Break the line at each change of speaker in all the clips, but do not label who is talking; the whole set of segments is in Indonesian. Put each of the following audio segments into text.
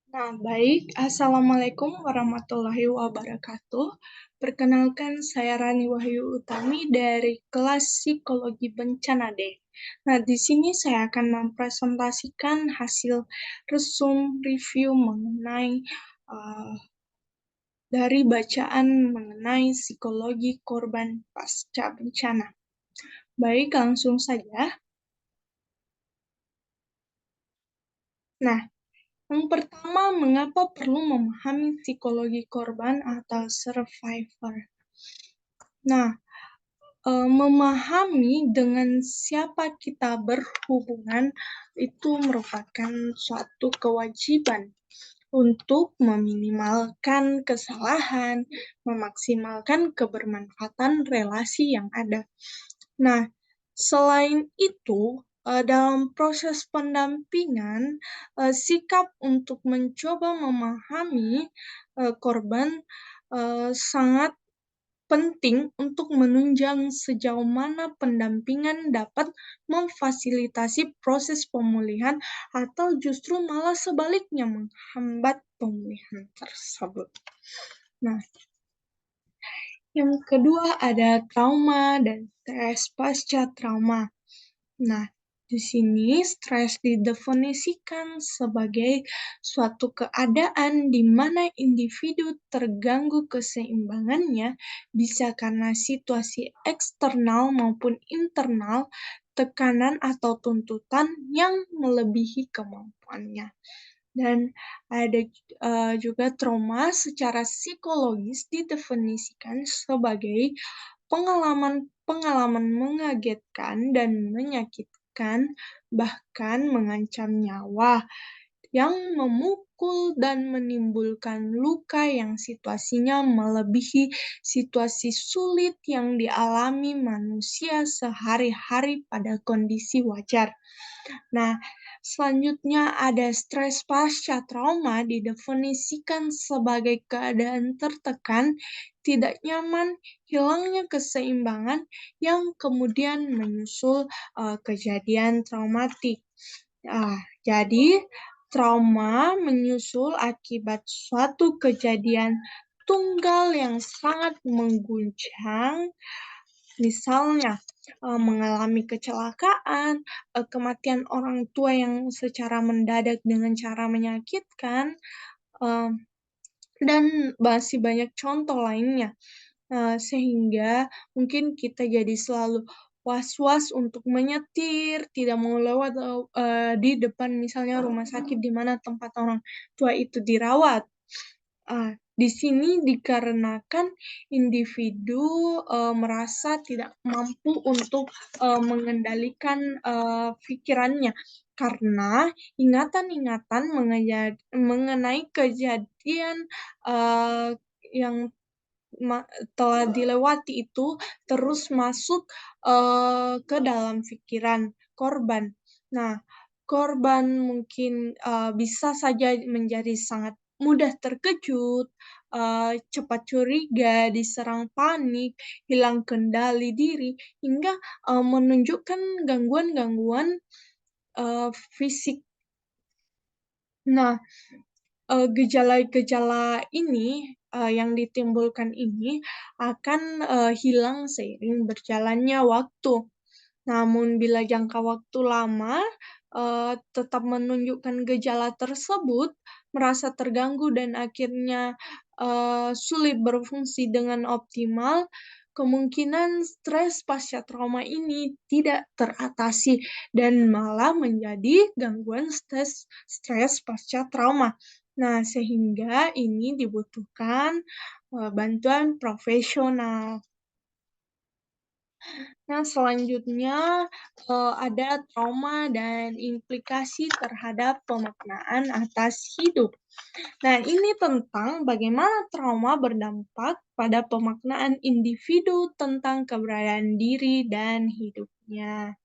Baik. Assalamualaikum warahmatullahi wabarakatuh. Perkenalkan, saya Rani Wahyu Utami dari kelas Psikologi Bencana D. Di sini saya akan mempresentasikan hasil resum review mengenai dari bacaan mengenai psikologi korban pasca bencana. Baik, langsung saja. Yang pertama, mengapa perlu memahami psikologi korban atau survivor? Memahami dengan siapa kita berhubungan itu merupakan suatu kewajiban untuk meminimalkan kesalahan, memaksimalkan kebermanfaatan relasi yang ada. Selain itu, dalam proses pendampingan, sikap untuk mencoba memahami korban sangat penting untuk menunjang sejauh mana pendampingan dapat memfasilitasi proses pemulihan atau justru malah sebaliknya menghambat pemulihan tersebut. Yang kedua ada trauma dan stres pasca trauma. Di sini stres didefinisikan sebagai suatu keadaan di mana individu terganggu keseimbangannya, bisa karena situasi eksternal maupun internal, tekanan atau tuntutan yang melebihi kemampuannya. Dan ada juga trauma secara psikologis didefinisikan sebagai pengalaman mengagetkan dan menyakitkan, bahkan mengancam nyawa, yang memukul dan menimbulkan luka yang situasinya melebihi situasi sulit yang dialami manusia sehari-hari pada kondisi wajar. Selanjutnya ada stres pasca trauma didefinisikan sebagai keadaan tertekan, tidak nyaman, hilangnya keseimbangan yang kemudian menyusul kejadian traumatik. Jadi, trauma menyusul akibat suatu kejadian tunggal yang sangat mengguncang, misalnya mengalami kecelakaan, kematian orang tua yang secara mendadak dengan cara menyakitkan, dan masih banyak contoh lainnya. Sehingga mungkin kita jadi selalu was-was untuk menyetir, tidak mau lewat di depan misalnya rumah sakit di mana tempat orang tua itu dirawat. Di sini dikarenakan individu merasa tidak mampu untuk mengendalikan pikirannya karena ingatan-ingatan mengenai kejadian yang telah dilewati itu terus masuk ke dalam pikiran korban. Korban mungkin bisa saja menjadi sangat mudah terkejut, cepat curiga, diserang panik, hilang kendali diri, hingga menunjukkan gangguan-gangguan fisik. Gejala-gejala ini yang ditimbulkan ini akan hilang seiring berjalannya waktu. Namun bila jangka waktu lama tetap menunjukkan gejala tersebut, merasa terganggu dan akhirnya sulit berfungsi dengan optimal, kemungkinan stres pasca trauma ini tidak teratasi dan malah menjadi gangguan stres pasca trauma. Sehingga ini dibutuhkan bantuan profesional. Selanjutnya ada trauma dan implikasi terhadap pemaknaan atas hidup. Ini tentang bagaimana trauma berdampak pada pemaknaan individu tentang keberadaan diri dan hidupnya.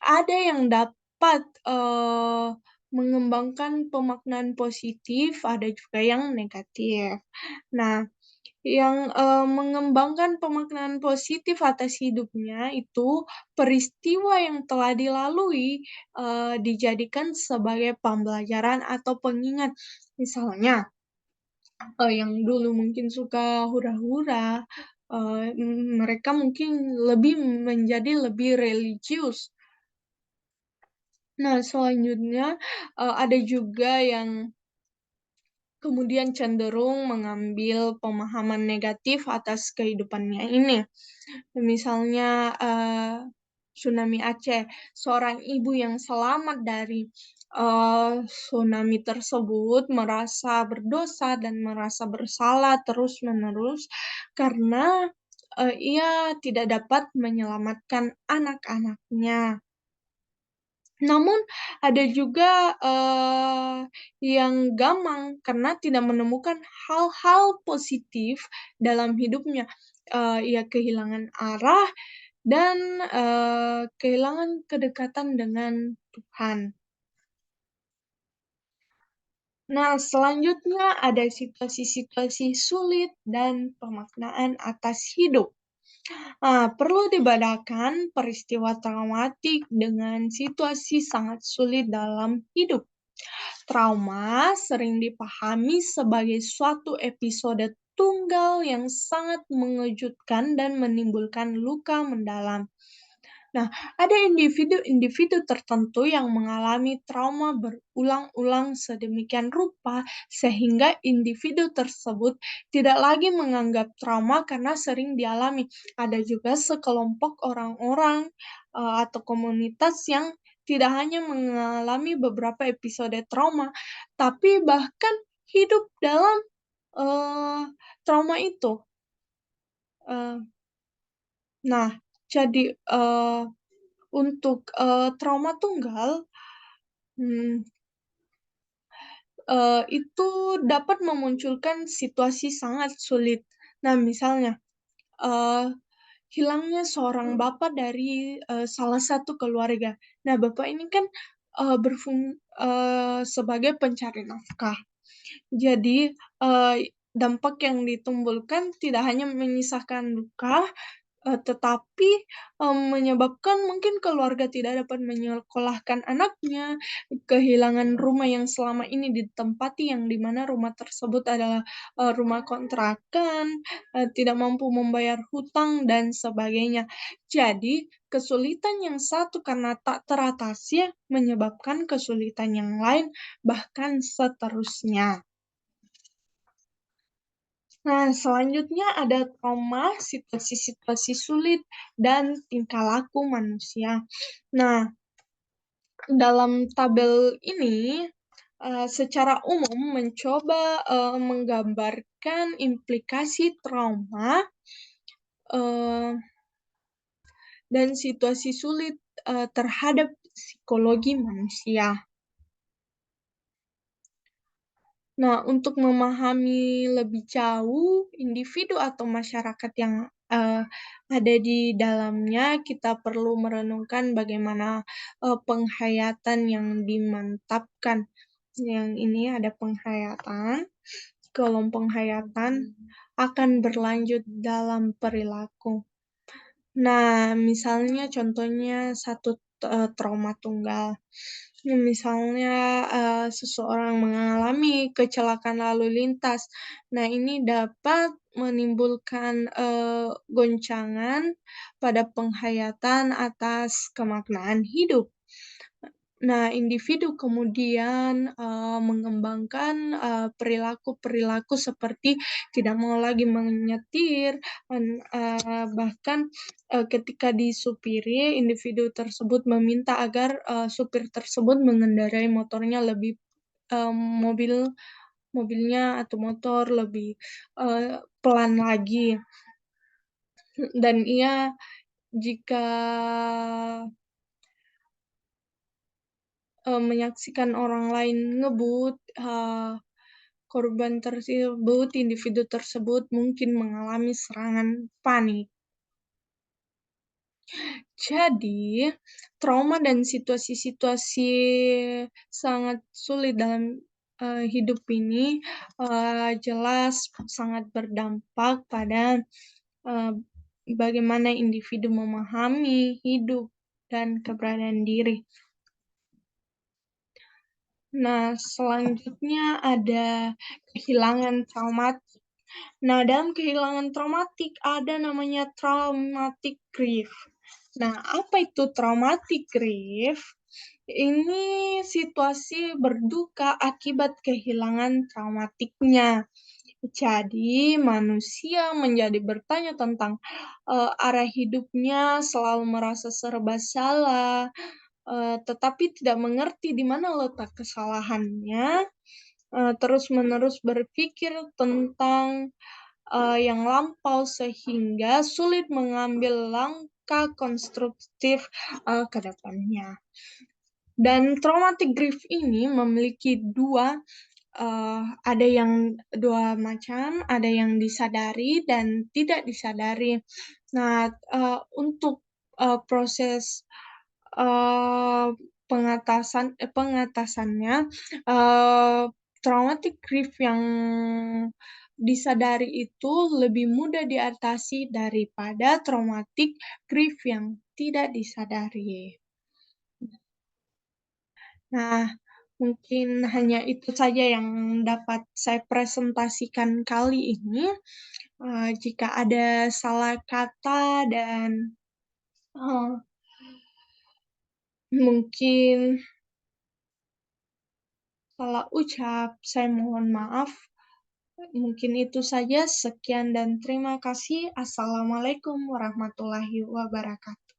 Ada yang dapat mengembangkan pemaknaan positif, ada juga yang negatif. Yang mengembangkan pemaknaan positif atas hidupnya itu peristiwa yang telah dilalui, dijadikan sebagai pembelajaran atau pengingat. Misalnya, yang dulu mungkin suka hura-hura, mereka mungkin menjadi lebih religius. Nah, selanjutnya, ada juga yang kemudian cenderung mengambil pemahaman negatif atas kehidupannya ini. Misalnya, tsunami Aceh, seorang ibu yang selamat dari, tsunami tersebut merasa berdosa dan merasa bersalah terus-menerus karena, ia tidak dapat menyelamatkan anak-anaknya. Namun ada juga, yang gamang karena tidak menemukan hal-hal positif dalam hidupnya. Ia kehilangan arah dan, kehilangan kedekatan dengan Tuhan. Nah, selanjutnya ada situasi-situasi sulit dan pemaknaan atas hidup. Perlu dibedakan peristiwa traumatik dengan situasi sangat sulit dalam hidup. Trauma sering dipahami sebagai suatu episode tunggal yang sangat mengejutkan dan menimbulkan luka mendalam. Nah, ada individu-individu tertentu yang mengalami trauma berulang-ulang sedemikian rupa sehingga individu tersebut tidak lagi menganggap trauma karena sering dialami. Ada juga sekelompok orang-orang, atau komunitas yang tidak hanya mengalami beberapa episode trauma, tapi bahkan hidup dalam, eee, trauma itu. Eee, nah, jadi, untuk, trauma tunggal, mmm, itu dapat memunculkan situasi sangat sulit. Nah, misalnya, eee, hilangnya seorang bapak dari, salah satu keluarga. Nah, bapak ini kan, sebagai pencari nafkah. Jadi, dampak yang ditimbulkan tidak hanya menyisakan luka, tetapi, menyebabkan mungkin keluarga tidak dapat menyekolahkan anaknya, kehilangan rumah yang selama ini ditempati yang di mana rumah tersebut adalah, rumah kontrakan, tidak mampu membayar hutang dan sebagainya. Jadi, kesulitan yang satu karena tak teratasi menyebabkan kesulitan yang lain, bahkan seterusnya. Nah, selanjutnya ada trauma, situasi-situasi sulit, dan tingkah laku manusia. Nah, dalam tabel ini, secara umum mencoba, menggambarkan implikasi trauma, eee, dan situasi sulit, terhadap psikologi manusia. Nah, untuk memahami lebih jauh individu atau masyarakat yang, ada di dalamnya, kita perlu merenungkan bagaimana, penghayatan yang dimantapkan. Yang ini ada penghayatan, kolom penghayatan akan berlanjut dalam perilaku. Nah, misalnya contohnya satu, trauma tunggal. Misalnya, seseorang mengalami kecelakaan lalu lintas. Nah, ini dapat menimbulkan, goncangan pada penghayatan atas kemaknaan hidup. Nah, individu kemudian, mengembangkan, perilaku-perilaku seperti tidak mau lagi menyetir, bahkan, ketika disupiri, individu tersebut meminta agar, supir tersebut mengendarai motornya lebih mobil mobilnya atau motor lebih, pelan lagi. Dan ia jika, menyaksikan orang lain ngebut, korban tersebut, individu tersebut mungkin mengalami serangan panik. Jadi, trauma dan situasi-situasi sangat sulit dalam hidup ini, jelas sangat berdampak pada, eee, bagaimana individu memahami hidup dan keberadaan diri. Nah, selanjutnya ada kehilangan traumatik. Nah, dalam kehilangan traumatik ada namanya traumatic grief. Nah, apa itu traumatic grief? Ini situasi berduka akibat kehilangan traumatiknya. Jadi, manusia menjadi bertanya tentang, arah hidupnya, selalu merasa serba salah, tetapi tidak mengerti di mana letak kesalahannya, terus-menerus berpikir tentang, yang lampau sehingga sulit mengambil langkah konstruktif, ke depannya. Dan traumatic grief ini memiliki ada yang 2 macam, ada yang disadari dan tidak disadari. Nah, untuk, proses, eee, pengatasannya, eee, traumatic grief yang disadari itu lebih mudah diatasi daripada traumatic grief yang tidak disadari. Nah, mungkin hanya itu saja yang dapat saya presentasikan kali ini. Jika ada salah kata dan, eee, mungkin salah ucap, saya mohon maaf. Mungkin itu saja, sekian dan terima kasih. Assalamualaikum warahmatullahi wabarakatuh.